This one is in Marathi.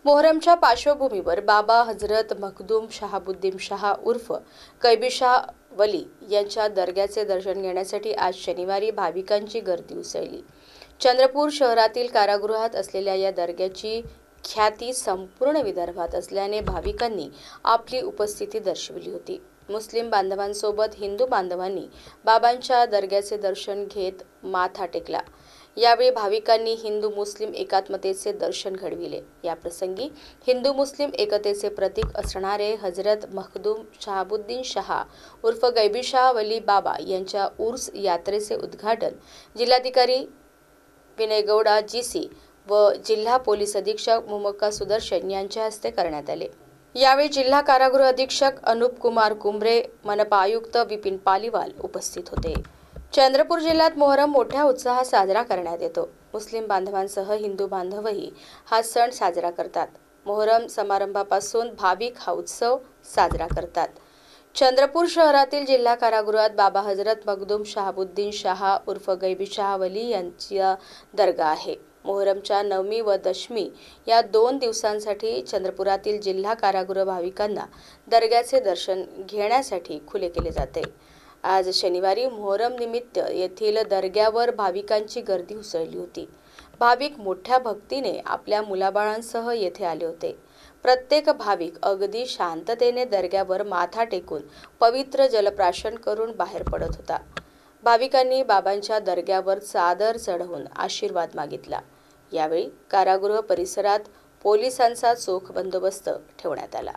मोहरमच्या पार्श्वभूमीवर बाबा हजरत मखदूम शहाबुद्दीन शाह उर्फ कैबीशाह वली यांच्या दर्ग्याचे दर्शन घेण्यासाठी आज शनिवारी भाविकांची गर्दी उसळली। चंद्रपूर शहरातील कारागृहात असलेल्या या दर्ग्याची ख्याती संपूर्ण विदर्भात असल्याने भाविकांनी आपली उपस्थिती दर्शवली होती। मुस्लिम बांधवांसोबत हिंदू बांधवांनी बाबांच्या दर्ग्याचे दर्शन घेत माथा टेकला। यावेळी भाविकांनी हिंदू मुस्लिम एकात्मतेचे दर्शन घडविले। या प्रसंगी हिंदू मुस्लिम एकतेचे प्रतीक असणारे हजरत मखदूम शहाबुद्दीन शाह उर्फ कैबीशाह वली बाबा यांच्या उर्स यात्रेचे उद्घाटन जिल्हाधिकारी विनय गौडा जीसी व जिल्हा पोलीस अधीक्षक मुमक्का सुदर्शन यांच्या हस्ते करण्यात आले। यावेळी जिल्हा कारागृह अधीक्षक अनूप कुमार कुंभरे, मनपा आयुक्त विपिन पालीवाल उपस्थित होते। चंद्रपूर जिल्ह्यात मोहरम मोठ्या उत्साहात साजरा करण्यात येतो। मुस्लिम बांधवांसह हिंदू बांधवही हा सण साजरा करतात। मोहरम समारंभापासून भाविक हा उत्सव साजरा करतात। चंद्रपूर शहरातील जिल्हा कारागृहात बाबा हजरत मखदूम शहाबुद्दीन शाह उर्फ कैबीशाह वली यांचा दर्गा आहे। मोहरमच्या नवमी व दशमी या 2 दिवसांसाठी चंद्रपुरातील जिल्हा कारागृह भाविकांना दर्ग्याचे दर्शन घेण्यासाठी खुले केले जाते। आज शनिवारी मोहरम निमित्त येथील दर्ग्यावर भाविकांची गर्दी उसळली होती। भाविक मोठ्या भक्तीने आपल्या मुलाबाळांसह येथे आले होते। प्रत्येक भाविक अगदी शांततेने दर्ग्यावर माथा टेकून पवित्र जलप्राशन करून बाहेर पडत होता। भाविकांनी बाबांच्या दर्ग्यावर चादर चढवून आशीर्वाद मागितला। यावेळी कारागृह परिसरात पोलिसांचा चोख बंदोबस्त ठेवण्यात आला।